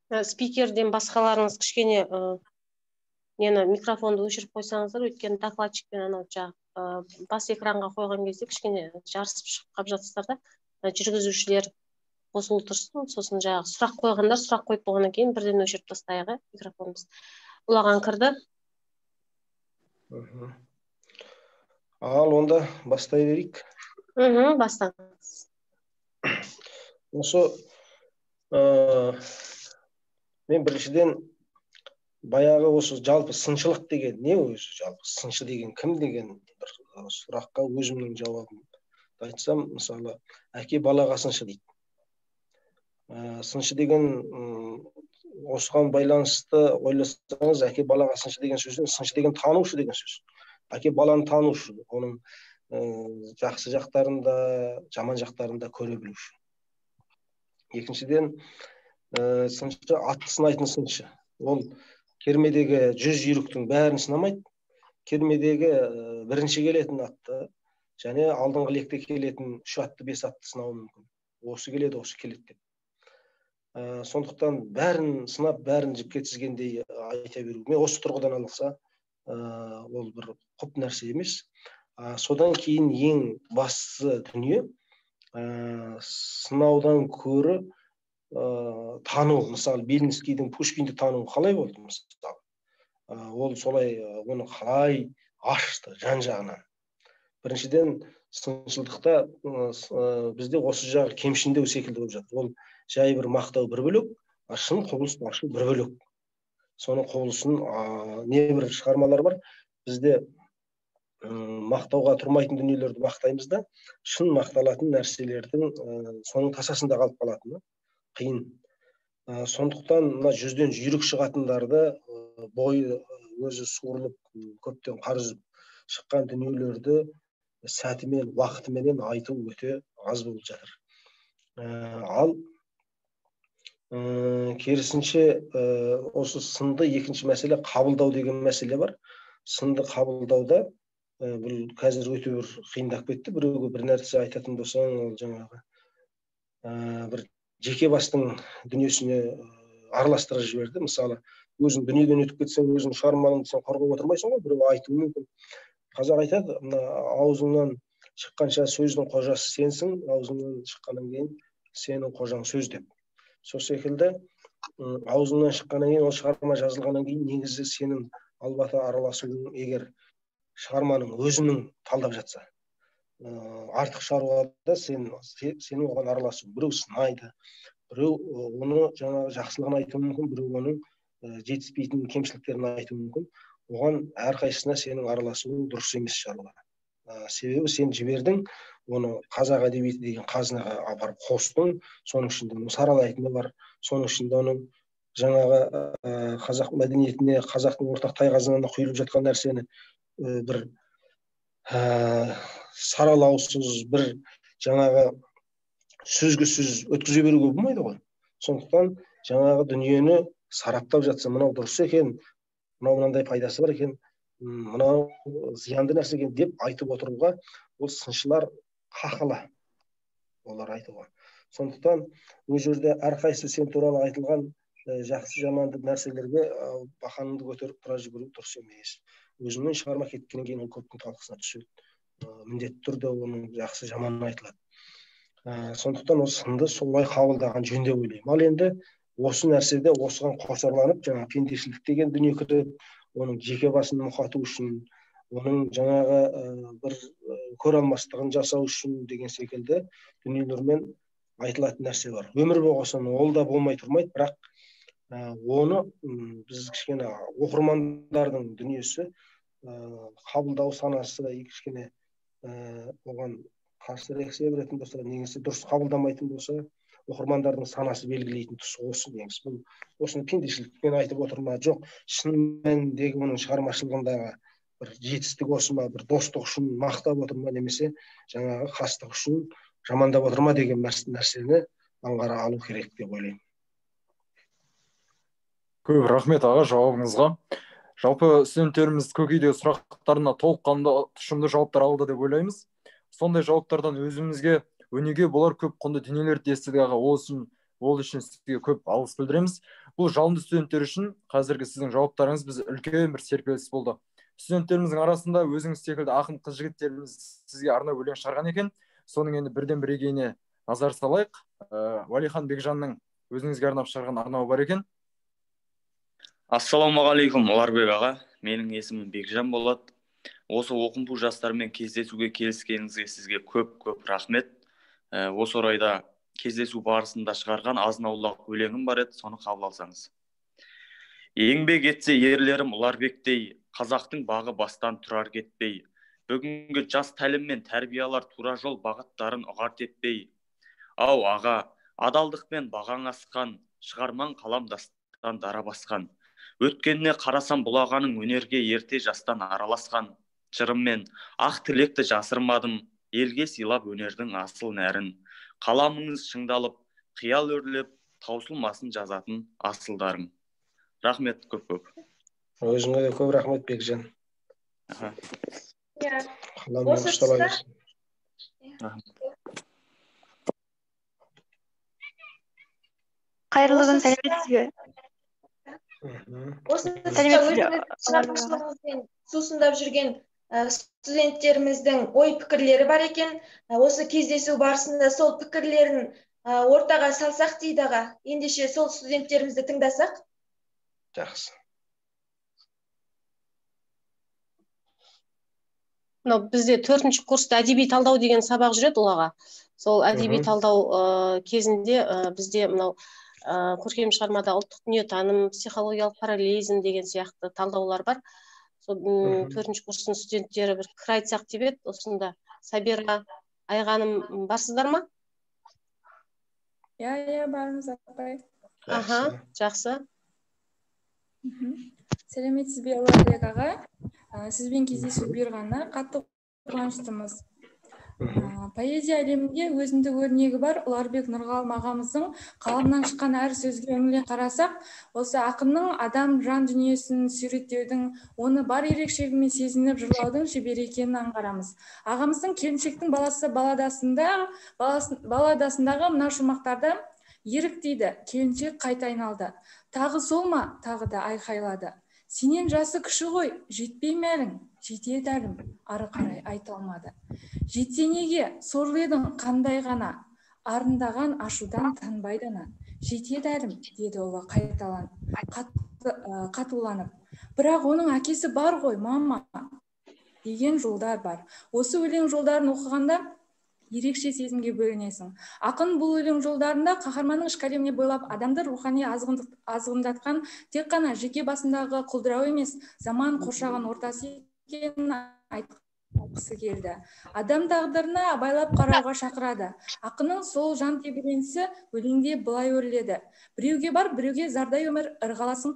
спикерден басқаларыңыз кішкене нені микрофонды өшіріп қойсаңыздар, өйткені докладчикпен анау жаңағы бас экранға қойған кезде кішкене жарысып шығып қалып жатсыздар да. Жүргізушілер қосылып тұрсын, сосын жаңағы сұрақ қойғандар сұрақ қойып болғаннан кейін бірден өшіріп тастайық, микрофонымыз. Ұлаған кірді. Ал онда бастай берейік. Бастаңыз. Осы мен біріншіден баяғы осы жалпы сыншылық деген не өзі, жалпы сыншы деген кім деген бір сұраққа өзімнің жауабымды айтсам, мысалы, әке балаға сыншы дейді. Сыншы деген осыған байланысты ойласаңыз, әке балаға сыншы деген сөзден сыншы деген танушы деген сөз. Әке баланы танушы, оның жақсы жақтарын да, жаман жақтарын да көре білуші. Екіншіден, сыншы атты сынайтын сыншы. Ол кермедегі 100 жүйріктің бәрін сынамайды. Кермедегі бірінші келетін атты, және алдыңғы лекте келетін 3 атты, 5 атты сынауы мүмкін. Осы келеді, осы келеді деп. Сондықтан бәрін сынап, бәрін жіпке тізгендей айта беру. Мен осы тұрғыдан алса, ол бір құп нәрсе емес. Содан кейін ең басты дүние сынаудан көрі тану. Мысалы, Белинскийдің Пушкинді тану қалай болды? Мысалы, ол солай оны қалай ашты жан-жағынан. Біріншіден, сыншылдықта бізде осы жағы кемшіндеу секілді болып жатыр. Ол жай бір мақтау бір бөлек, шын құбылыс ашу бір бөлек. Соның құбылысын небір шығармалар бар. Бізде мақтауға тұрмайтын дүниелерді мақтаймыз да, шын мақталатын нәрселердің соның тасасында қалып қалатыны қиын. Сондықтан мына 100-ден жүйрік шығатындарды бойы өзі суырылып, көптен қар үзіп шыққан дүниелерді сәтімен, уақытыменен айту өте аз болып жатыр. Ал керісінше осы сынды екінші мәселе қабылдау деген мәселе бар. Сынды қабылдауда бұл қазір өте бір қиындап кетті. Біреуге бір нәрсе айтатын болсаң, ол жаңағы бір жеке бастың дүниесіне араластырып жіберді. Мысалы, өзің дүниеден өтіп кетсең, өзің шығармаңды сен қорғап отырмайсың ғой, біреу айтуы мүмкін. Қазақ айтады, аузыңнан шыққанша сөздің қожасы сенсің, аузыңнан шыққаннан кейін сенің қожаң сөз деп. Сол секілді, аузыңнан шыққаннан кейін, ол шығарма жазылғаннан кейін, негізі сенің албата араласуың, егер шығарманың өзінің талдап жатса, артық шаруада сенің оған араласуың. Біреу сынайды, біреу оны жаңағы жақсылығын айтуы мүмкін, біреу оның жетіспейтін кемшіліктерін айтуы мүмкін. Оған әрқайсысына сенің араласуың дұрыс емес шаруа. Себебі сен жібердің, оны қазақ әдебиеті деген қазынаға апарып қостың, соның ішінде саралайтыны бар, соның ішінде оның жаңағы қазақ мәдениетіне, қазақтың ортақ тайқазанына құйылып жатқан нәрсені бір саралаусыз, бір жаңағы сөзге сөз өткізе беруге болмайды ғой. Сондықтан жаңағы дүниені сараптап жатса, мынау дұрыс екен, мынау мынандай пайдасы бар екен, мынау зиянды нәрсе екен деп айтып отыруға, ол сыншылар қақылы, олар айтуға. Сондықтан ол жерде әрқайсы сен туралы айтылған жақсы жаманды нәрселерге бақаныңды көтеріп тұра жүгіру дұрыс емес. Өзіңнен шығарма кеткеннен кейін ол көптің талқысына түседі. Міндетті түрде оның жақсы жаманы айтылады. Сондықтан осы сынды солай қабылдаған жөн деп ойлаймын. Ал енді осы нәрседе осыған қосарланып, жаңа пендешілік деген дүние кіреді, оның жеке басын мұқату үшін, оның жаңағы бір көре алмастығын жасау үшін деген секілді дүниелермен айтылатын нәрсе бар. Өмір болғасын ол да болмай тұрмайды, бірақ оны біз кішкене оқырмандардың дүниесі қабылдау санасы кішкене оған қарсы реакция беретін болса, негізі дұрыс қабылдамайтын болса, оқырмандардың санасы белгілейтін тұсы осы. Негізі бұл осыны пендешілікпен айтып отыр ма, жоқ, шын мәніндегі оның шығармашылығындағы бір жетістік осы ма, бір достық үшін мақтап отыр ма, немесе жаңағы қастық үшін жамандап отыр ма деген нәрсені аңғара алу керек деп ойлаймын. Көп рахмет аға жауабыңызға. Жалпы студенттеріміз көкейдегі сұрақтарына толыққанды тұшымды жауаптар алды деп ойлаймыз. Сондай жауаптардан өзімізге өнеге болар көп құнды дүниелерді естідік аға. Ол үшін Ол үшін сізге көп алғыс білдіреміз. Бұл жалынды студенттер үшін қазіргі сіздің жауаптарыңыз біз үлкен бір серпіліс болды. Студенттеріміздің арасында өзіңіз секілді ақын қыз-жігіттеріміз сізге арнап өлең шығарған екен. Соның енді бірден бір егейіне назар салайық. Уәлихан Бекжанның өзіңізге арнап шығарған арнауы бар екен. Ассалаумағалейкум, Ұларбек аға. Менің есімім Бекжан болады. Осы оқымпу жастармен кездесуге келіскеніңізге сізге көп рахмет. Осы орайда кездесу барысында шығарған азын-аулақ өлеңім бар еді, соны қабыл алсаңыз. Еңбек етсе ерлерім Ұларбектей, қазақтың бағы бастан тұрар кетпей. Бүгінгі жас тәлім мен тәрбиялар тура жол бағыттарын ұғар теппей. Ау аға, адалдықпен бағаң асқан, шығарман қаламдастан дара басқан. Өткеніне қарасам бұл ағаның өнерге ерте жастан араласқан. Жырыммен ақ тілекті жасырмадым, елге сыйлап өнердің асыл нәрін. Қаламыңыз шыңдалып, қиял өрлеп, таусылмасын жазатын асылдарың. Рахмет көп. Өзіңе де көп рахмет, Бекжан. Қаламың ұштала берсін. Қайырлы күн, сәлеметсіз бе? Шығармашылығыңызбен сусындап жүрген студенттеріміздің ой пікірлері бар екен. Осы кездесу барысында сол пікірлерін ортаға салсақ дейді аға. Ендеше сол студенттерімізді тыңдасақ. Жақсы. Бізде 4-ші курста әдеби талдау деген сабақ жүреді ол аға. Сол әдеби талдау кезінде бізде мынау көркем шығармада ұлттық дүниетаным, психологиялық параллелизм деген сияқты талдаулар бар. Сол 4-ші курстың студенттері бір пікір айтсақ деп еді. Осында Сабира Айғаным барсыздар ма? Иә, бармыз апай. Жақсы. Сәлеметсіз бе, Ұларбек аға? Сізбен кездесу бұйырғанына қатты қуаныштымыз. Поэзия әлемінде өзіндік өрнегі бар Ұларбек Нұрғалым ағамыздың қаламынан шыққан әр сөзге үңіле қарасақ, осы ақынның адам жан дүниесін суреттеудің, оны бар ерекшелігімен сезініп жырлаудың шебер екенін аңғарамыз. Ағамыздың келіншектің баласы баладасындағы мына шумақтарда ерік дейді, келіншек қайта айналды. Тағы сол ма, тағы да айқайлады. Сенен жасы кіші ғой, жетпей мәлің, жетеді әлім, ары қарай айта алмады. Жетсе неге, сорлы едің қандай ғана, арындаған ашудан танбайдана. Жетеді әлім, деді олы қатуланып. Бірақ оның әкесі бар ғой, мама, деген жолдар бар. Осы өлең жолдарын оқығанда ерекше сезімге бөлінесің. Ақын бұл өлең жолдарында қаһарманның ішкі әлеміне бойлап адамды рухани азғындатқан тек қана жеке басындағы құлдырау емес, заман қоршаған ортасы екенін айтқысы келді. Адам тағдырына абайлап қарауға шақырады. Ақынның сол жан тебіренісі өлеңде былай өріледі. Біреуге бар, біреуге зардай өмір, ырғаласың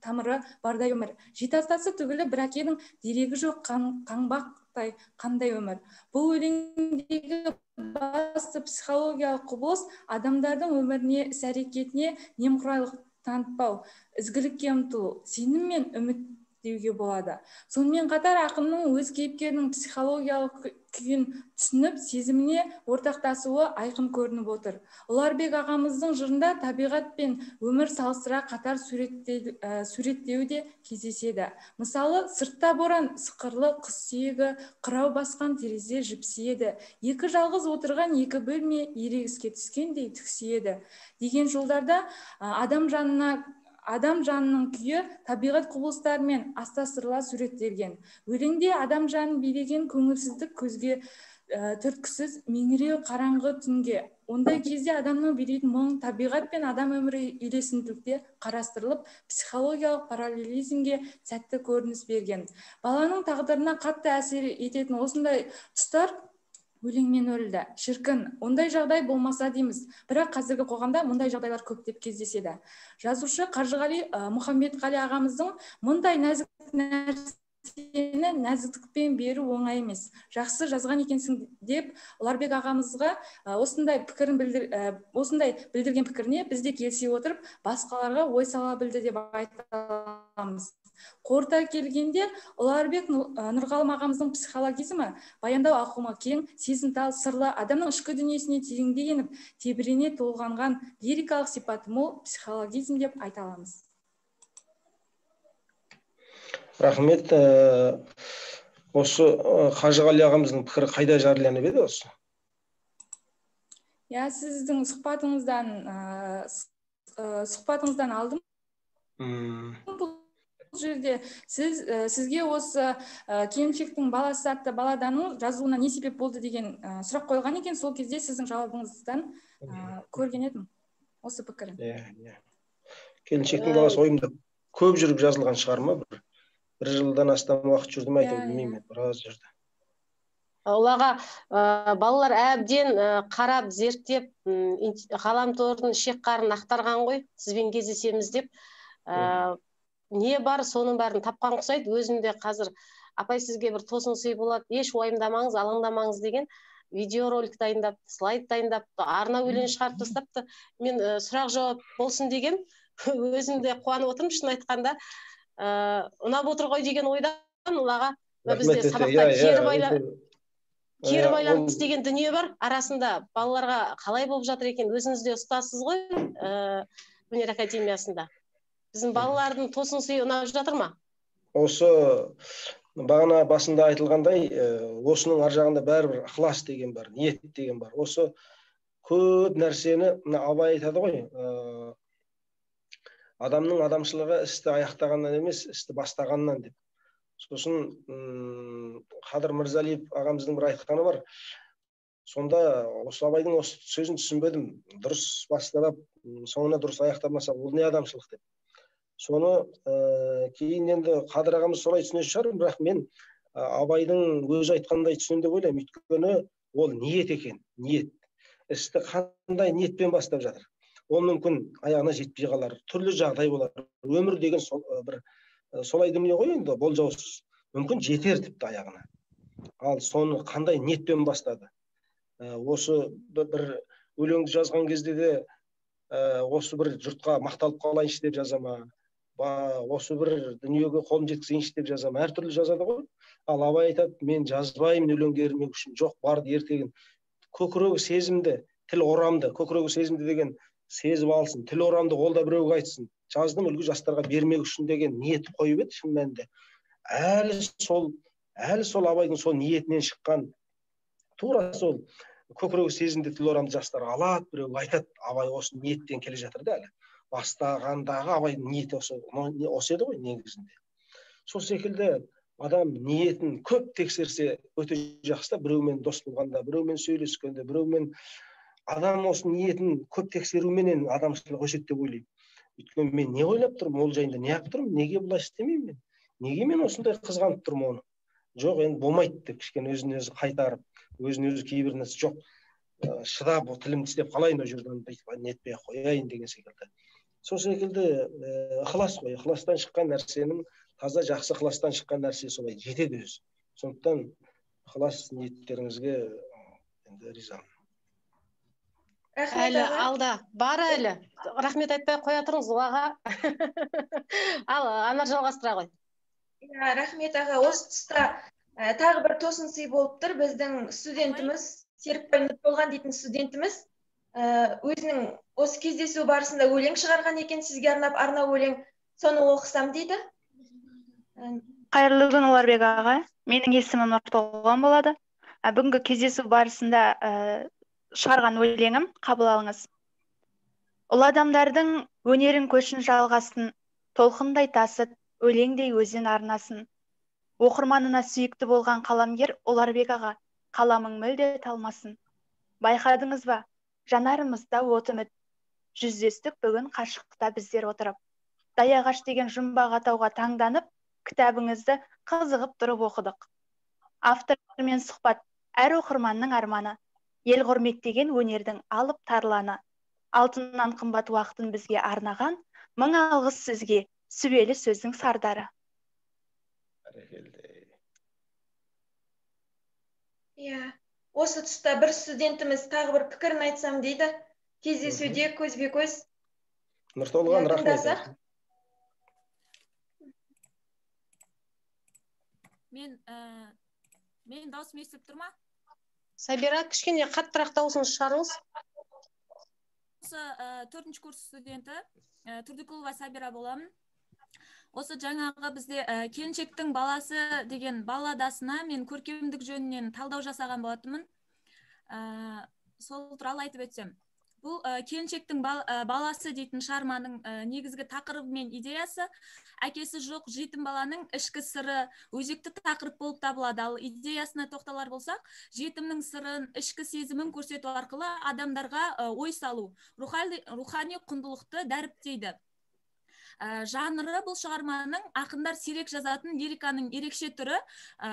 тамыры бардай өмір. Жетастасы түгілі бір әкенің дерегі жоқ қаңбақтай қандай өмір. Бұл өлеңдегі басты психологиялық құбылыс адамдардың өміріне, іс-әрекетіне немқұрайлық танытпау, ізгілікке ұмтылу, сенім мен үміт деуге болады. Сонымен қатар ақынның өз кейіпкерінің психологиялық күйін түсініп, сезіміне ортақтасуы айқын көрініп отыр. Ұларбек ағамыздың жырында табиғат пен өмір салыстыра қатар суреттеуі де кездеседі. Мысалы, сыртта боран, сықырлы құс сүйегі, қырау басқан терезе жіпсиеді. Екі жалғыз отырған екі бөлме ерегіске түскендей түксиеді. Деген жолдарда адам жанының күйі табиғат құбылыстарымен астастырыла суреттелген. Өлеңде адам жанын билеген көңілсіздік көзге түрткісіз меңіреу қараңғы түнге. Ондай кезде адамның билейтін мұң табиғат пен адам өмірі үйлесімділікте қарастырылып, психологиялық параллелизмге сәтті көрініс берген. Баланың тағдырына қатты әсер ететін осындай тұстар өлеңмен өрілді. Шіркін, ондай жағдай болмаса дейміз. Бірақ қазіргі қоғамда мұндай жағдайлар көптеп кездеседі. Жазушы Қажығали Мұхамбетқали ағамыздың мұндай нәзік нәрсені нәзіктікпен беру оңай емес. Жақсы жазған екенсің деп Ұларбек ағамызға осындай білдірген пікіріне біз де келісе отырып, басқаларға ой сала білді деп айта аламыз. Қорыта келгенде, Ұларбек Нұрғалым ағамыздың психологизмі баяндау ауқымы кең, сезімтал, сырлы, адамның ішкі дүниесіне тереңдей еніп, тебірене толғанған лирикалық сипаты мол психологизм деп айта аламыз. Рахмет. Осы Қажығали ағамыздың пікірі қайда жарияланып еді осы? Я сіздің сұхбатыңыздан алдым. Бұл жерде сізге осы келіншектің баласы атты баладаның жазуына не себеп болды деген сұрақ қойған екен, сол кезде сіздің жауабыңыздан көрген едім осы пікірін. Келіншектің баласы ойымда көп жүріп жазылған шығар ма? Бір жылдан астам уақыт жүрді ме айтып білмеймін, біраз жүрді. Оларға балалар әбден қарап, зерттеп, ғаламтордың шек-қарын ақтарған ғой, сізбен кездесеміз деп. Не бар, соның бәрін тапқан ұқсайды. Өзімде қазір апай сізге бір тосын сый болады, еш уайымдамаңыз, алаңдамаңыз деген видеоролик дайындап, слайд дайындап, арна өлең шығарып тастапты. Мен сұрақ жауап болсын деген өзімде қуанып отырмын, шын айтқанда. Ұнап отыр ғой деген ойдан оларға бізде сабақта кері байланыс деген дүние бар. Арасында балаларға қалай болып жатыр екен, өзіңіз де ұстасыз ғой өнер академиясында. Біздің балалардың тосын сыйы ұнап жатыр ма? Осы бағана басында айтылғандай, осының ар жағында бәрібір ықылас деген бар, ниет деген бар. Осы көп нәрсені Абай айтады ғой, адамның адамшылығы істі аяқтағаннан емес, істі бастағаннан деп. Сосын Қадыр Мырзалиев ағамыздың бір айтқаны бар. Сонда осы Абайдың осы сөзін түсінбедім. Дұрыс бастап, соңына дұрыс аяқтамаса, ол не адамшылық деп. Соны кейін енді Қадыр ағамыз солай түсінетін шығар, бірақ мен Абайдың өзі айтқандай түсінемін деп ойлаймын. Өйткені ол ниет екен, ниет. Істі қандай ниетпен бастап жатыр. Ол мүмкін аяғына жетпей қалар, түрлі жағдай болар. Өмір деген бір солай дүние ғой енді, болжаусыз. Мүмкін жетер тіпті аяғына. Ал соны қандай ниетпен бастады? Осы бір өлеңді жазған кезде де осы бір жұртқа мақталып қалайыншы деп жазама, осы бір дүниеге қолым жеткізейінші деп жазама, әртүрлі жазады ғой. Ал Абай айтады, мен жазбаймын өлеңге ермек үшін, жоқ барды ертегін. Көкірегі сезімді, тіл орамды, көкірегі сезімді деген сезіп алсын, тіл орамды қолда біреуге айтсын, жаздым үлгі жастарға бермек үшін деген ниет қойып еді шын мәнінде. Әлі сол Абайдың сол ниетінен шыққан, тура сол көкірегі сезімді, тіл орамды жастарға алады, біреуге айтады, Абай осы ниеттен келе жатыр да әлі. Бастағандағы Абайдың ниеті осы еді ғой негізінде. Сол секілді адам ниетін көп тексерсе өте жақсы, біреумен дос болғанда, біреумен сөйлескенде, біреумен адам осы ниетін көп тексеруменен адамшылық өседі деп ойлаймын. Өйткені мен не ойлап тұрмын, ол жайында не айтып тұрмын, неге бұлай істемеймін мен? Неге мен осындай қызғанып тұрмын оны? Жоқ, енді болмайды деп кішкене өзін өзі қайтарып, өзін өзі кейбір нәрсе жоқ, шыдап, тілімді тістеп қалайын ол жерден нетпей қояйын деген секілді. Сол секілді ықылас қой, ықыластан шыққан нәрсенің, таза жақсы ықыластан шыққан нәрсе солай жетеді өзі. Сондықтан ықылас ниеттеріңізге енді ризамын. Әлі алда бар әлі. Рахмет айтпай қоя тұрыңыз аға. Ал Анар жалғастыра ғой. Рахмет аға. Осы тұста тағы бір тосын сый болып тұр. Біздің студентіміз, Серікбай Нұртолған дейтін студентіміз, өзінің осы кездесу барысында өлең шығарған екен, сізге арнап арна өлең, соны оқысам дейді. Қайырлы күн Ұларбек аға. Менің есімім Нұртолған болады. Бүгінгі кездесу барысында шығарған өлеңім қабыл алыңыз. Ұлы адамдардың өнерін көшін жалғасын, толқындай тасып, өлеңдей өзен арнасын. Оқырманына сүйікті болған қаламгер Ұларбек аға, қаламың мүлде талмасын. Байқадыңыз ба, жанарымызда от үміт. Жүздестік бүгін қашықта біздер отырып. Даяғаш деген жұмбақ атауға таңданып, кітабыңызды қызығып тұрып оқыдық. Автормен сұхбат әр оқырманның арманы. Ел құрметтеген өнердің алып тарланы. Алтыннан қымбат уақытын бізге арнаған, мың алғыс сізге, сүбелі сөздің сардары. Осы тұста бір студентіміз тағы бір пікірін айтсам дейді. Кездесуде көзбе көз. Нұртолған, рахмет. Мен даусым естіліп тұр ма? Сабира, кішкене қаттырақ дауысыңызды шығарыңыз. Осы 4-ші курс студенті Турдикулова Сабира боламын. Осы жаңағы бізде келіншектің баласы деген балладасына мен көркемдік жөнінен талдау жасаған болатынмын. Сол туралы айтып өтсем. Бұл келіншектің баласы дейтін шығарманың негізгі тақырыбы мен идеясы әкесі жоқ жетім баланың ішкі сыры өзекті тақырып болып табылады. Ал идеясына тоқталар болсақ, жетімнің сырын, ішкі сезімін көрсету арқылы адамдарға ой салу, рухани құндылықты дәріптейді. Жанры бұл шығарманың ақындар сирек жазатын лириканың ерекше түрі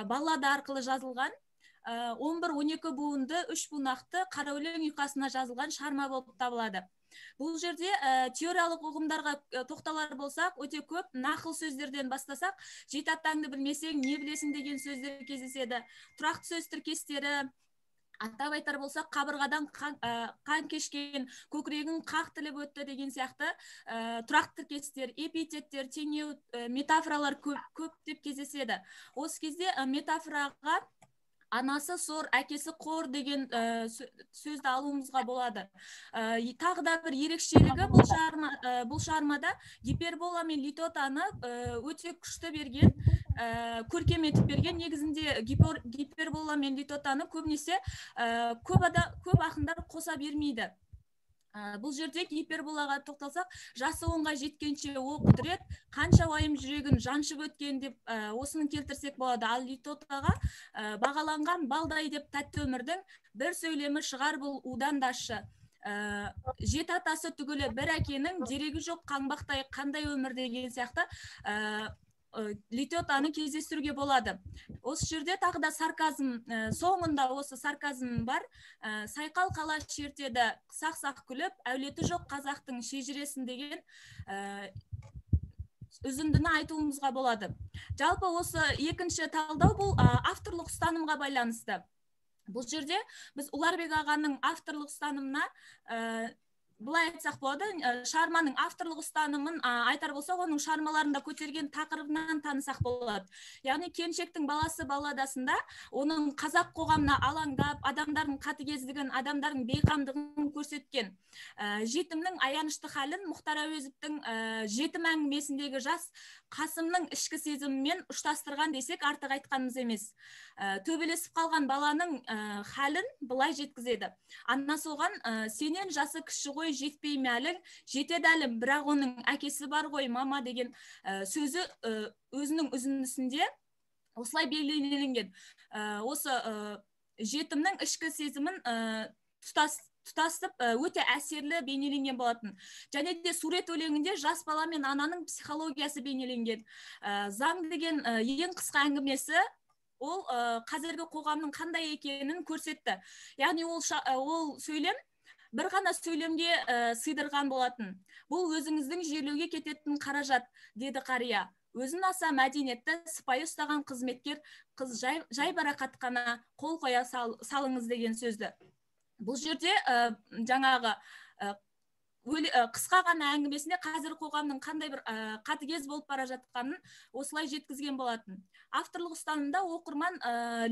баллада арқылы жазылған. 11-12 буынды 3 бунақты қара өлең ұйқасына жазылған шығарма болып табылады. Бұл жерде теориялық ұғымдарға тоқталар болсақ, өте көп нақыл сөздерден бастасақ, жеті аттаңды білмесең не білесің деген сөздер кездеседі. Тұрақты сөз тіркестері, атап айтар болсақ, қабырғадан қан кешкен, көкірегін қақ тіліп өтті деген сияқты тұрақты тіркестер, эпитеттер, теңеу, метафоралар көп деп кездеседі. Осы кезде метафораға анасы сор, әкесі қор деген сөзді алуымызға болады. Тағы да бір ерекшелігі бұл шығармада гипербола мен литотаны өте күшті берген, көркем етіп берген. Негізінде гипербола мен литотаны көбінесе көп ақындар қоса бермейді. Бұл жерде гиперболаға тоқталсақ, жасы 10-ға жеткенше о құдірет, қанша уайым жүрегін жаншып өткен деп осының келтірсек болады. Ал литотаға бағаланған балдай деп тәтті өмірдің бір сөйлемі шығар бұл удан дашы. Жеті атасы түгілі бір әкенің дерегі жоқ қаңбақтай қандай өмір деген сияқты литотаны кездестіруге болады. Осы жерде тағы да сарказм, соңында осы сарказм бар. Сайқал қала шертеді, сақ-сақ күліп, әулеті жоқ қазақтың шежіресін деген үзіндіні айтуымызға болады. Жалпы осы екінші талдау бұл авторлық ұстанымға байланысты. Бұл жерде біз Ұларбек ағаның авторлық ұстанымына былай айтсақ болады, шығарманың авторлық ұстанымын айтар болсақ, оның шығармаларында көтерген тақырыбынан танысақ болады. Яғни келіншектің баласы балладасында оның қазақ қоғамына алаңдап, адамдардың қатыгездігін, адамдардың бейқамдығын көрсеткен. Жетімнің аянышты халін Мұхтар Әуезовтің жетім әңгімесіндегі жас Қасымның ішкі сезімімен ұштастырған десек артық айтқанымыз емес. Төбелесіп қалған баланың халін былай жеткізеді. Анасы оған сенен жасы кіші ғой, жетпей мәлің, жетеді әлім, бірақ оның әкесі бар ғой, мама деген сөзі өзінің үзіндісінде осылай белгіленген. Осы жетімнің ішкі сезімін тұтасып өте әсерлі бейнеленген болатын. Және де сурет өлеңінде жас бала мен ананың психологиясы бейнеленген. Заң деген ең қысқа әңгімесі ол қазіргі қоғамның қандай екенін көрсетті. Яғни ол сөйлем бір ғана сөйлемге сыйдырған болатын. Бұл өзіңіздің жерлеуге кететін қаражат, деді қария. Өзін аса мәдениетті, сыпайы ұстаған қызметкер қыз жай барақат қана қол қоя салыңыз деген сөзді. Бұл жерде жаңағы қысқа ғана әңгімесінде қазір қоғамның қандай бір қатыгез болып бара жатқанын осылай жеткізген болатын. Авторлық ұстанымда оқырман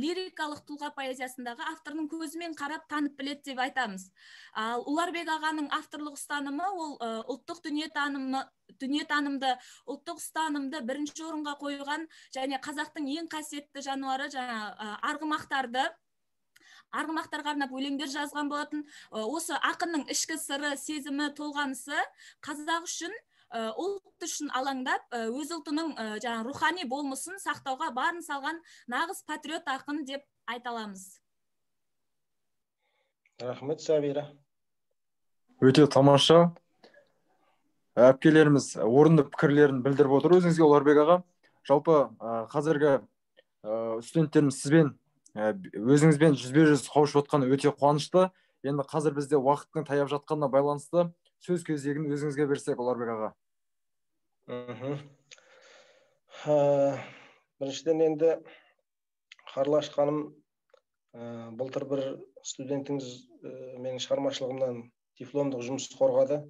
лирикалық тұлға поэзиясындағы авторның көзімен қарап танып біледі деп айтамыз. Ал Ұларбек ағаның авторлық ұстанымы ол ұлттық дүниетанымды, ұлттық ұстанымды бірінші орынға қойған және қазақтың ең қасиетті жануары арғымақтарға арнап өлеңдер жазған болатын. Осы ақынның ішкі сыры, сезімі, толғанысы қазақ үшін, ұлт үшін алаңдап, өз ұлтының рухани болмысын сақтауға барын салған нағыз патриот ақын деп айта аламыз. Рахмет, Сабира. Өте тамаша. Әпкелеріміз орынды пікірлерін білдіріп отыр өзіңізге, Ұларбек аға. Жалпы қазіргі студенттеріміз сізбен өзіңізбен жүзбе-жүз қауышып отқаны өте қуанышты. Енді қазір бізде уақыттың таяп жатқанына байланысты сөз кезегін өзіңізге берсек, Ұларбек аға. Біріншіден енді Қарлаш ханым, былтыр бір студентіңіз менің шығармашылығымнан дипломдық жұмыс қорғады.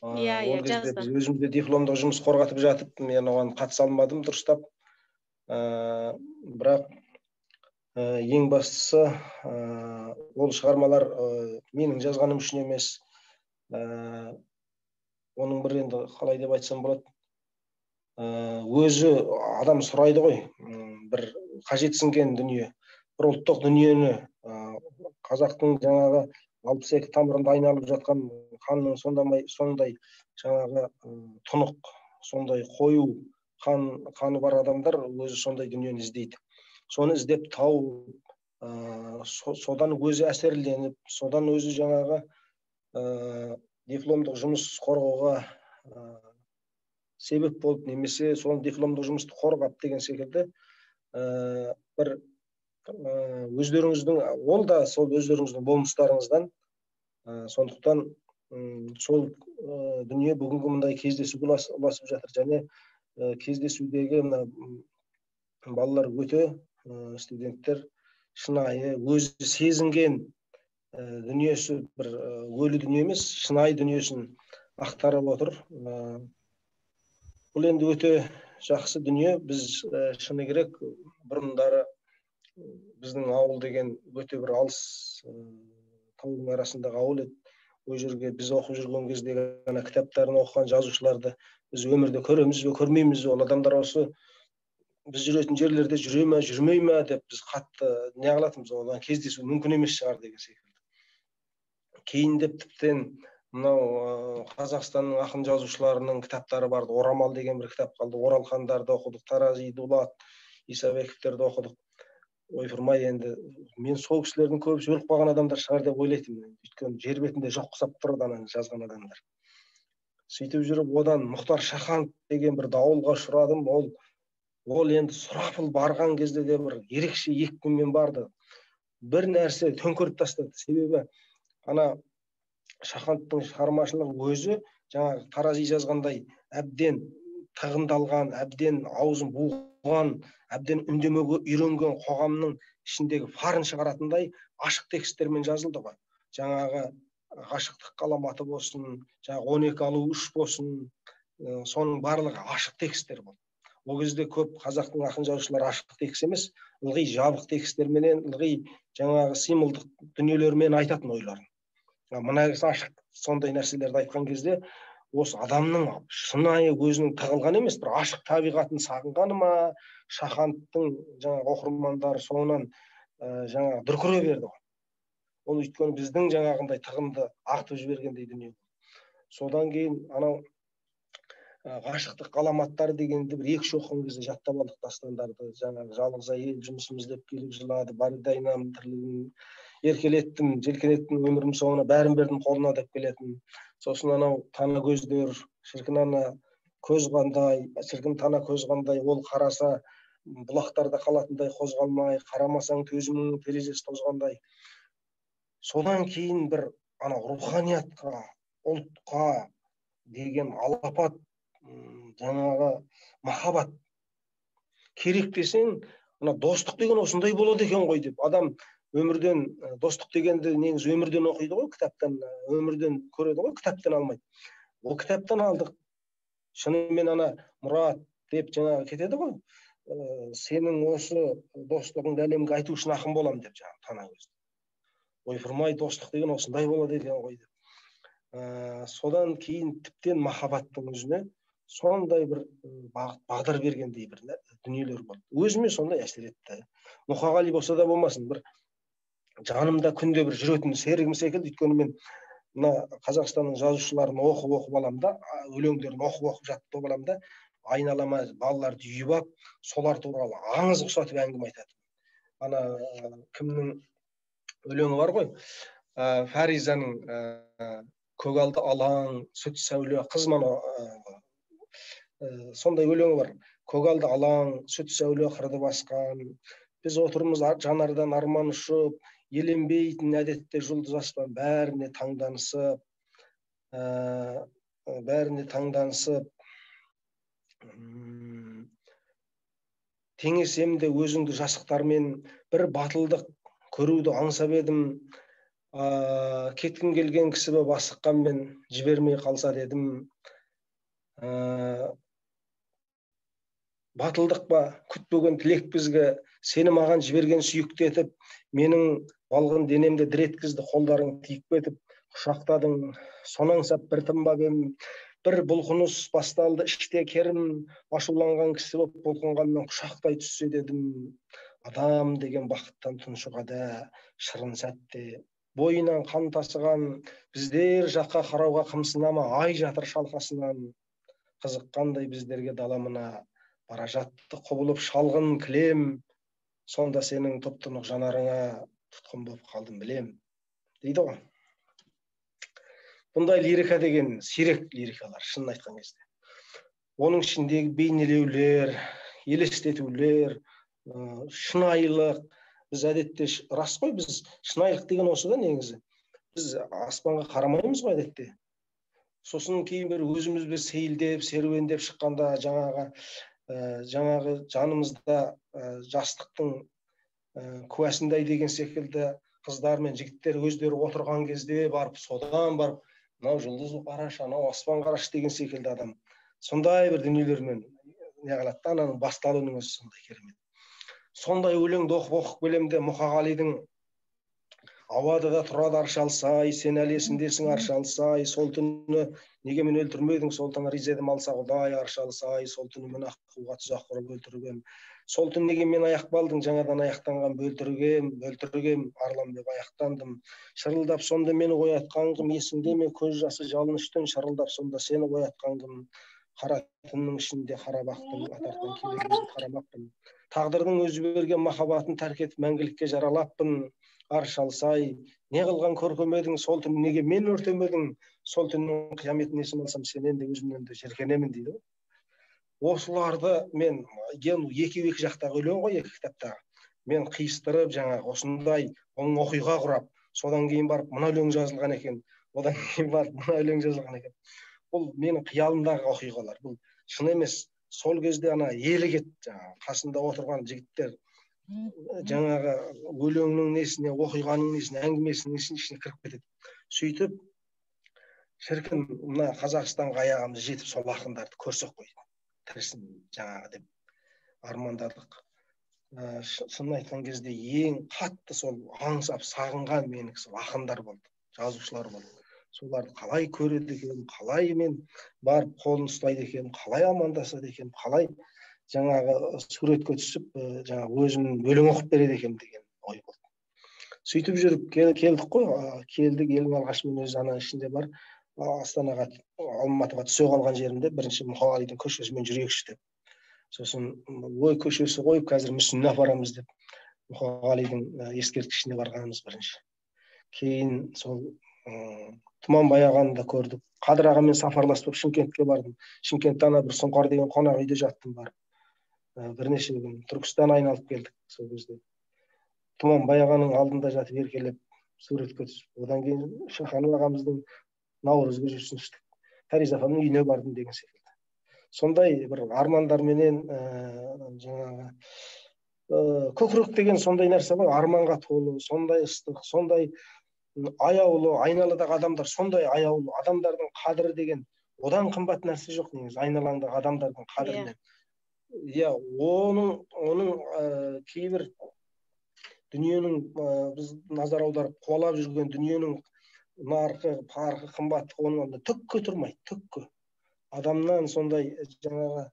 Ол кезде біз өзімізде дипломдық жұмыс қорғатып жатып, мен оған қатыса алмадым дұрыстап. Бірақ ең бастысы ол шығармалар менің жазғаным үшін емес. Оның бір енді қалай деп айтсам болады, өзі адам сұрайды ғой, бір қажетсінген дүние, бір ұлттық дүниені, қазақтың жаңағы 62 тамырында айналып жатқан қанның сондай жаңағы тұнық, сондай қою қаны бар адамдар өзі сондай дүниені іздейді. Соны іздеп тауып, содан өзі әсерленіп, содан өзі жаңағы дипломдық жұмыс қорғауға себеп болып, немесе сол дипломдық жұмысты қорғап деген секілді бір өздеріңіздің, ол да сол өздеріңіздің болмыстарыңыздан, сондықтан сол дүние бүгінгі мындай кездесуге ұласып жатыр. Және кездесудегі балалар өте, студенттер шынайы, өзі сезінген дүниесі бір өлі дүние емес, шынайы дүниесін ақтарып отыр. Бұл енді өте жақсы дүние. Біз шыны керек бұрындары біздің ауыл деген өте бір алыс таудың арасындағы ауыл еді. Ол жерге біз оқып жүрген кездегі ана кітаптарын оқыған жазушыларды біз өмірде көреміз бе, көрмейміз бе, ол адамдар осы біз жүретін жерлерде жүре ме, жүрмей ме деп біз қатты не қылатынбыз, одан кездесу мүмкін емес шығар деген секілді. Кейіндеп тіптен мынау Қазақстанның ақын жазушыларының кітаптары барды. Орамал деген бір кітап қалды. Оралхандарды оқыдық, Тарази, Дулат, Исабековтерді оқыдық. Ойпырмай, енді мен сол кісілердің көбісі өліп қалған адамдар шығар деп ойлайтынмын. Өйткені жер бетінде жоқ құсап тұрды жазған адамдар. Сөйтіп жүріп, одан Мұхтар Шаханов деген бір дауылға ұшырадым. Ол енді сұрапыл барған кезде де бір ерекше екпінмен барды. Бір нәрсе төңкеріп тастады. Себебі ана Шахановтың шығармашылығы өзі жаңағы Тарази жазғандай әбден тығындалған, әбден аузын буған, әбден үндемеге үйренген қоғамның ішіндегі фарын шығаратындай ашық тексттермен жазылды ғой. Жаңағы ғашықтық қаламаты болсын, жаңағы 12 алу 3 болсын, соның барлығы ашық тексттер болды. Ол кезде көп қазақтың ақын жазушылары ашық текст емес, ылғи жабық тексттерменен, ылғи жаңағы символдық дүниелермен айтатын ойларын. Мына кісі ашық сондай нәрселерді айтқан кезде, осы адамның шынайы өзінің тығылған емес, бір ашық табиғатын сағынғаны ма, Шахановтың жаңағы оқырмандары соңынан жаңағы дүркіре берді ғой. Ол өйткені біздің жаңағындай тығынды ағытып жібергендей дүние. Содан кейін анау ғашықтық ғаламаттары дегенді бір екі-үш оқыған кезде жаттап алдық дастандарды. Жаңағы жалғыз әйел жұмысымыз деп келіп жылады, баридайнам тірлігін еркелеттім, желкелеттім өмірім соңына, бәрін бердім қолына деп келетін. Сосын анау тана көздер, шіркін ана көз қандай, шіркін тана көз қандай, ол қараса бұлақтарда қалатындай қозғалмай, қарамасаң төзімнің терезесі тозғандай. Содан кейін бір анау руханиятқа, ұлтқа деген алапат жаңағы махаббат керек десең, ана достық деген осындай болады екен ғой деп, адам өмірден достық дегенді негізі өмірден оқиды ғой, кітаптан өмірден көреді ғой, кітаптан алмайды. Ол кітаптан алдық. Шынымен ана Мұрат деп жаңағы кетеді ғой, сенің осы достығыңды әлемге айту үшін ақын болам деп жаңағы тана көзді. Ойпырмай, достық деген осындай болады екен ғой деп. Содан кейін тіптен махаббаттың өзіне сондай бір бағдар бергендей бір дүниелер болды. Өзіме сондай әсер етті. Мұқағали болса да болмасын, бір жанымда күнде бір жүретін серігім секілді. Өйткені мен мына Қазақстанның жазушыларын оқып аламда, өлеңдерін оқып жаттап аламда, айналама балаларды үйіп алып, солар туралы аңыз ұқсатып әңгіме айтады. Ана кімнің өлеңі бар ғой, Фаризаның көгалды алаң, сүт сәуле, қыз мана сондай өлеңі бар. Көгалды алаң, сүт сәуле қырды басқан, біз отырмыз жанардан арман ұшып, еленбейтін әдетте жұлдыз аспан, бәріне таңданысып, теңесем де өзіңді жасықтармен, бір батылдық көруді аңсап едім, кеткім келген кісі боп асыққанмен жібермей қалса дедім. батылдық па, күтпеген тілек бізге, сені маған жіберген сүйікті етіп, менің балғын денемді дір еткізді, қолдарың тиіп кетіп, құшақтадың, сонаңсап бір тынбап ем, бір бұлқыныс басталды іште керім, ашуланған кісі боп бұлқынғанмен құшақтай түссе дедім. Адам деген бақыттан тұншығады шырын сәтте, бойынан қан тасыған, біздер жаққа қарауға қымсына ма, ай жатыр шалқасынан. Қызыққандай біздерге даламына, бара жатты құбылып шалғын кілем, сонда сенің тұп-тұнық жанарыңа тұтқын болып қалдым білем, дейді ғой. Бұндай лирика деген сирек лирикалар, шынын айтқан кезде. Оның ішіндегі бейнелеулер, елестетулер, шынайылық, біз әдетте рас қой, біз шынайылық деген осы да негізі. Біз аспанға қарамаймыз ғой әдетте. Сосын кейін бір өзімізді сейілдеп, серуендеп шыққанда жаңағы жанымызда жастықтың куәсіндей деген секілді қыздар мен жігіттер өздері отырған кезде барып, содан барып, мынау жұлдыз қарашы, анау аспан қарашы деген секілді адам. Сондай бір дүниелермен неғылады, ананың басталуының өзі сондай керемет. Сондай өлеңді оқып келемде Мұқағалидың ауада да тұрады аршалсай, сен әлі есіңдесің аршалсай, сол түні неге мен өлтірмедің, сол түні риза едім алса Құдай аршалсай, сол түні мен аққуға тұзақ құрып өлтіргем, сол түн неге мен аяқ балдың жаңадан аяқтанған бөлтіргем, арланбеп аяқтандым, шырылдап сонда мені оятқан кім, есіңде ме көз жасы жалыныштың, шырылдап сонда сені оятқан кім, қара түннің ішінде қара бақтым, атартан келген қарамаппын, тағдырдың өзі берген махаббатын тәрк етіп мәңгілікке жаралаппын, аршалсай, не қылған көркемедің, сол түн неге мен өртемедің, сол түннің қияметін есім алсам сенен де өзімнен де жеркенемін дейді. Осыларды мен екеу жақтағы өлең ғой, екі кітаптағы. Мен қиыстырып жаңағы осындай оның оқиға құрап, содан кейін барып мына өлең жазылған екен, одан кейін барып мына өлең жазылған екен. Бұл менің қиялымдағы оқиғалар. Бұл шын емес. Сол кезде ана елігет қасында отырған жігіттер жаңағы өлеңнің несіне, оқиғаның несіне, әңгімесінің ішіне кіріп кетеді. Сөйтіп, шіркін, мына Қазақстанға аяғымыз жетіп сол ақындарды көрсек қой, тірісін жаңағы деп армандадық. Шынын айтқан кезде ең қатты сол аңсап сағынған менің сол ақындар болды, жазушылар болды. Соларды қалай көреді екен, қалай мен барып қолын ұстайды екен, қалай амандасады екен, қалай жаңағы суретке түсіп, жаңағы өзім өлең оқып береді екен деген ой болды. Сөйтіп жүріп келдік қой, келдік, елдің алғашымен өзі ана ішінде бар, Астанаға, Алматыға түсе қалған жерінде бірінші Мұқағалидың көшесімен жүрейікші деп. Сосын ой көшесі қойып, қазір мүсініне апарамыз деп Мұқағалидың ескерткішіне барғанымыз бірінші. Кейін сол Тұманбай ағаны да көрдік. Қадыр ағамен сапарласып Шымкентке бардым. Шымкентте ана бір Сұңқар деген қонақ үйде жаттым барып. Бірнеше күн Түркістан айналып келдік сол кезде. Тұманбай ағаның алдында жатып еркелеп суретке түсіп, одан кейін Шаханов ағамыздың Наурызға жүрсін іштік. Фариза апамның үйіне бардым деген секілді. Сондай бір армандарменен жаңағы көкірек деген сондай нәрсе бар, арманға толы, сондай ыстық, сондай аяулы, айналадағы адамдар сондай аяулы, адамдардың қадірі деген одан қымбат нәрсе жоқ негізі, айналаңдағы адамдардың қадірінен. Иә, оның кейбір дүниенің біз назар аударып қуалап жүрген дүниенің нарқы, парқы, қымбаттығы оның түкке тұрмайды, түкке. Адамнан сондай жаңағы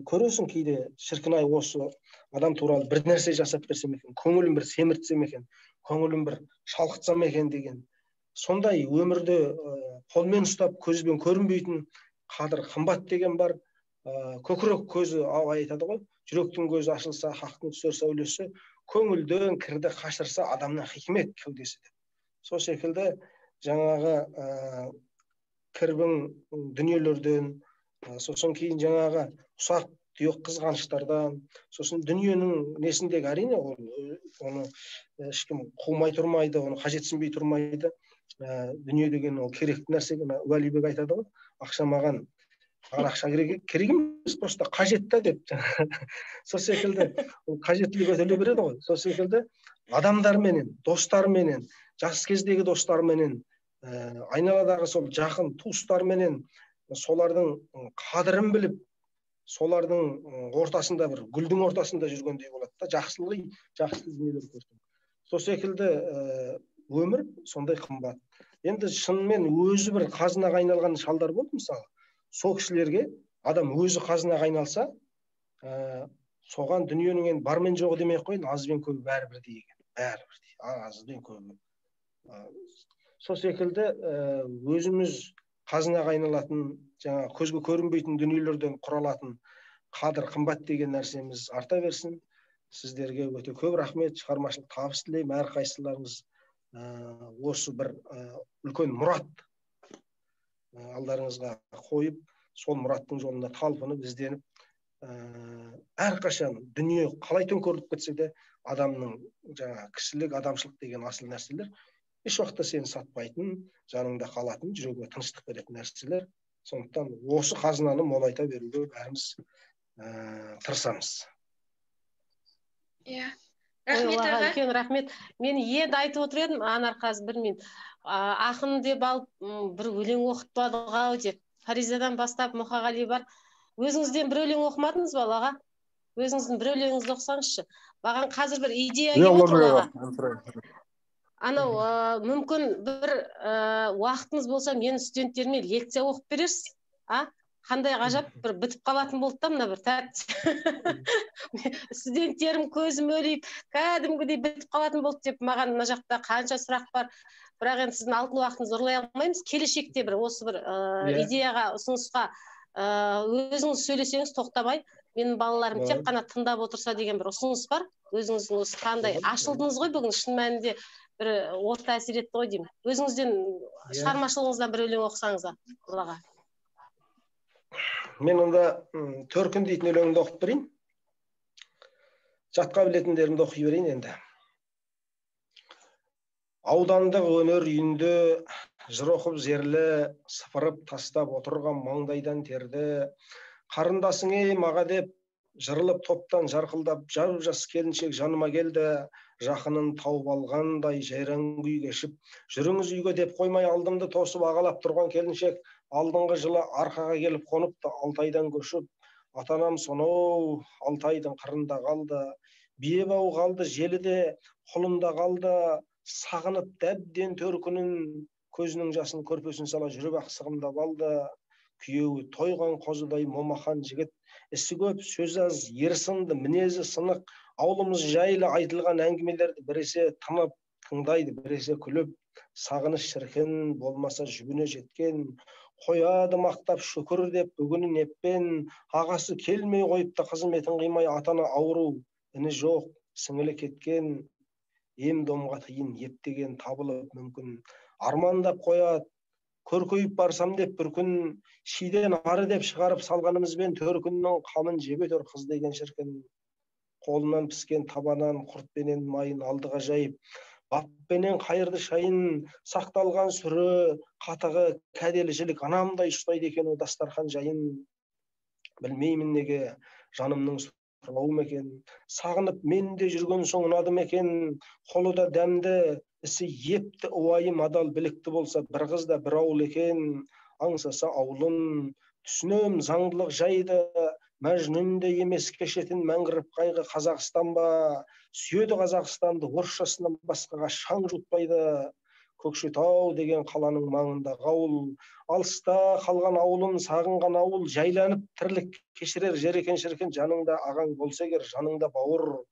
көресің кейде, шіркін-ай, осы адам туралы бір нәрсе жасап берсем екен, көңілін бір семіртсем екен, көңілін бір шалқытсам екен деген. Сондай өмірді қолмен ұстап, көзбен көрінбейтін қадір, қымбат деген бар. Көкірек көзі айтады ғой, жүректің көзі ашылса, хақтың түсер сәулесі, көңілден кірді қашырса, адамның хикмет кеудесі деп. Сол секілді жаңағы кірбің дүниелерден, сосын кейін жаңағы ұсақ түйек қызғаныштардан, сосын дүниенің несіндегі әрине оны ешкім қумай тұрмайды, оны қажетсінбей тұрмайды. Дүние деген ол керекті нәрсе, Уәлибек айтады ғой, ақша маған ақша керек емес, просто қажетті деп. Сол секілді қажеттілік өтеле береді ғой. Сол секілді адамдарменен, достарменен, жас кездегі достарменен, айналадағы сол жақын туыстарменен солардың қадірін біліп, солардың ортасында бір гүлдің ортасында жүргендей болады да, жақсы дүниелер көрсін. Сол секілді өмір сондай қымбат. Енді шынымен өзі бір қазынаға айналған шалдар болды мысалы. Сол кісілерге адам өзі қазынаға айналса, соған дүниенің енді бар мен жоғы демей ақ қояйын, аз бен көбі бәрібірдей екен. Бәрібірдей, аз бен көбі. Сол секілді өзіміз қазынаға айналатын, жаңа көзге көрінбейтін дүниелерден құралатын қадір қымбат деген нәрсеміз арта берсін. Сіздерге өте көп рахмет, шығармашылық табыс тілеймін. Әрқайсыларыңыз осы бір үлкен мұрат алдарыңызға қойып, сол мұраттың жолында талпынып, ізденіп, әрқашан дүние қалай төңкеріліп кетсе де, адамның жаңа кісілік, адамшылық деген асыл нәрселер еш уақытта сені сатпайтын, жаныңда қалатын, жүрегіңе тыныштық беретін нәрселер. Сондықтан осы қазынаны молайта беруге бәріміз тырысамыз. Иә, рахмет аға. Үлкен рахмет. Мен енді айтып отыр едім, Анарқаз, білмеймін, ақын деп алып бір өлең оқытпадық ау деп. Фаризадан бастап Мұқағали бар. Өзіңізден бір өлең оқымадыңыз ба, аға? Өзіңіздің бір өлеңіңізді оқысаңызшы. Маған қазір бір идея келіп отыр, аға. Анау мүмкін бір уақытыңыз болса, мен студенттеріме лекция оқып берерсіз? Қандай ғажап, бір бітіп қалатын болды да, мына бір тәтті. Студенттерім көзім өлейіп, кәдімгідей бітіп қалатын болды деп, маған мына жақта қанша сұрақ бар. Бірақ енді сіздің алтын уақытыңызды ұрлай алмаймыз. Келешекте бір осы бір идеяға, ұсынысқа өзіңіз сөйлесеңіз тоқтамай, менің балаларым тек қана тыңдап отырса деген бір ұсыныс бар. Өзіңіздің осы қандай ашылдыңыз ғой бүгін, шын мәнінде бір орта әсер етті ғой деймін. Өзіңізден шығармашылығыңыздан бір өлең оқысаңыз аға. Мен онда төркін дейтін өлеңді оқып берейін. Жатқа білетіндерімді оқи берейін енді. Аудандық өнер үйінде жыр оқып зерлі, сыпырып тастап отырған маңдайдан терді. Қарындасың ей маға деп, жырылып топтан жарқылдап, жап-жас келіншек жаныма келді. Жақынын тауып алғандай жайраң күй кешіп, жүріңіз үйге деп қоймай алдымды тосып ағалап тұрған келіншек, алдыңғы жылы арқаға келіп қоныпты Алтайдан көшіп. Атанам сонау Алтайдың қырында қалды, бие бау қалды желіде, құлында қалды. Сағынып дәбден төркінін, көзінің жасын көрпесін сала жүріп ақ сығымдап алды. Күйеуі тойған қозыдай момақан жігіт, ісі көп, сөз аз, ерсінді, мінезі сынық. Аулымыз жайлы айтылған әңгімелерді біресе тынып тыңдайды, біресе күліп. Сағыныш шіркін болмаса жүгіне жеткен, қояды мақтап шүкір деп бүгінін еппен. Ағасы келмей қойыпты қызметін қимай, атана ауру, іні жоқ, сіңілі кеткен. Ем домға тиын ептеген табылып мүмкін. Армандап қояды, көркейіп барсам деп бір күн. Шиден ары деп шығарып салғанымызбен төркіннің қамын жеп өтер қыз деген шіркін. Қолынан піскен табанан құртпенен майын алдыға жайып, баппенен қайырды шайын. Сақталған сүрі, қатығы, кәделі жілік анамдай ұстайды екен о дастархан жайын. Білмеймін неге жанымның сұрауым екен, сағынып мен де жүрген соң ұнадым екен. Қолы да дәмді, ісі епті, уайым адал білікті болса, бір қыз да бір ауыл екен. Аңсаса аулын, түсінем заңдылық жайды, мәжнүн де емес кешетін мәңгіріп қайғы Қазақстан ба. Сүйеді Қазақстанды орысшасынан басқаға шаң жұтпайды. Көкшетау деген қаланың маңында ауыл, алыста қалған ауылын сағынған ауыл. Жайланып тірлік кешірер жер екен шіркін, жаныңда ағаң болса егер, жаныңда бауыр.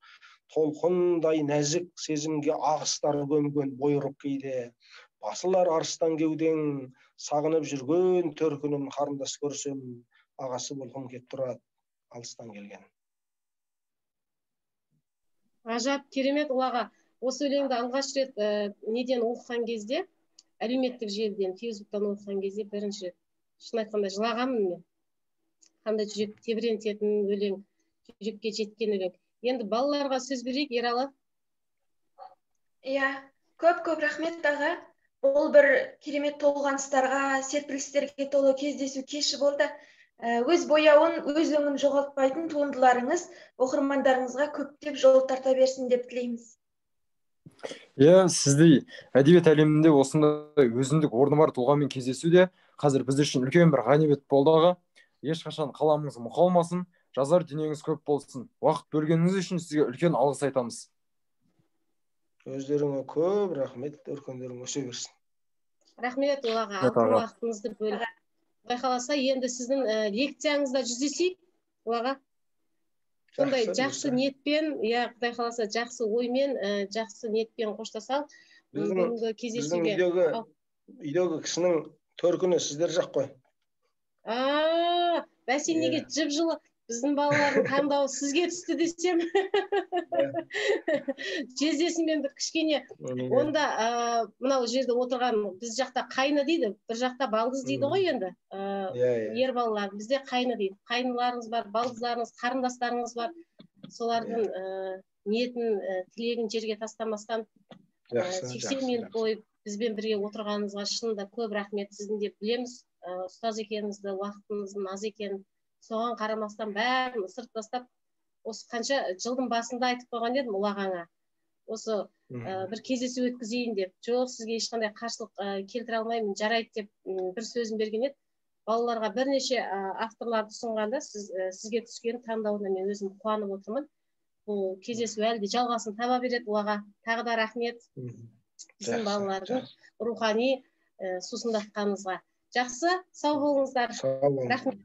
Толқындай нәзік сезімге ағыстар көмген бойырып кейде. Басылар арыстан кеудең, сағынып жүрген төркінін қарындас көрсем, ағасы болғым кеп тұрады алыстан келген. Ғажап, керемет ұлаға. Осы өлеңді алғаш рет неден оқыған кезде, әлеуметтік желіден, фейсбуктан оқыған кезде бірінші рет. Шын айтқанда жылағанмын мен. Қандай жүрек тебірентетін өлең, жүрекке жеткен өлең. Енді балаларға сөз берейік, Ералы. Иә, көп рахмет аға. Ол бір керемет толғаныстарға, серпілістерге толы кездесу кеші болды. Өз бояуын, өз өңін жоғалтпайтын туындыларыңыз оқырмандарыңызға көптеп жол тарта берсін деп тілейміз. Иә, сіздей әдебиет әлемінде осындай өзіндік орны бар тұлғамен кездесу де қазір біз үшін үлкен бір ғанибет болды аға. ешқашан қаламыңыз мұқалмасын, жазар дүниеңіз көп болсын. Уақыт бөлгеніңіз үшін сізге үлкен алғыс айтамыз. Өздеріңе көп рахмет, өркендерің өсе берсін. Рахмет олаға, алтын уақытыңызды бөліп. Байқаласа, енді сіздің лекцияңызда жүздесейік, олаға. Сондай жақсы ниетпен, Құдай қаласа, жақсы оймен, жақсы ниетпен қоштасақ, бүгінгі кездесуге. Үйдегі кісінің төркіні сіздер жақ қой. Бәсе неге жып-жылы біздің балалардың таңдауы сізге түсті десем. Жездесімен бір кішкене. Онда мынау жерде отырған біз жақта қайны дейді, бір жақта балдыз дейді ғой енді. Ер балалар, бізде қайны дейді. Қайныларыңыз бар, балдыздарыңыз, қарындастарыңыз бар. Солардың ниетін, тілегін жерге тастамастан 80 минут бойы бізбен бірге отырғаныңызға шынында көп рахмет. Сіздің де білеміз, ұстаз екеніңізді, уақытыңыздың аз екенін. Соған қарамастан бәрін ысырып тастап, осы қанша жылдың басында айтып қойған едім ұлағаңа. Осы бір кездесу өткізейін деп, жоқ сізге ешқандай қарсылық келтіре алмаймын, жарайды деп бір сөзін берген еді. Балаларға бірнеше авторларды ұсынғанда сізге түскен таңдауына мен өзім қуанып отырмын. Бұл кездесу әлі де жалғасын таба береді ұлаға. Тағы да рахмет біздің балалардың рухани сусындатқаныңызға. Жақсы, сау болыңыздар. Рахмет.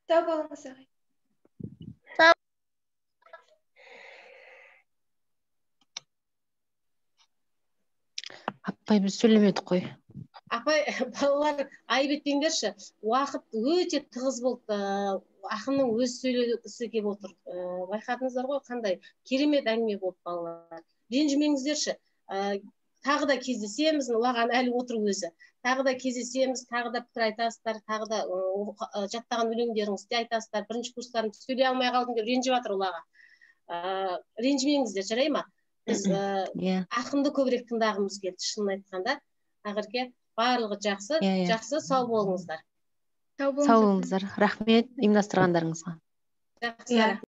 Сау болыңыз. Апай біз сөйлемедік қой. Апай, балалар айып етпеңдерші. Уақыт өте тығыз болды. Ақынның өзі сөйлегісі келіп отыр. Байқадыңыздар ғой, қандай керемет әңгіме болды балалар. Ренжімеңіздерші. Тағы да кездесеміз, ұлаған әлі отыр өзі. Тағы да кездесеміз, тағы да пікір айтасыздар, тағы да жаттаған өлеңдеріңізді айтасыздар. Бірінші курстарын сөйлей алмай қалдым деп ренжіп жатыр ұлаға. Ренжімеңіздер, жарай ма? Біз ақынды көбірек тыңдағымыз келді, шынын айтқанда. Ақырке барлығы жақсы, жақсы, сау болыңыздар. Сау болыңыздар. Рахмет ұйымдастырғандарыңызға. Жақсы.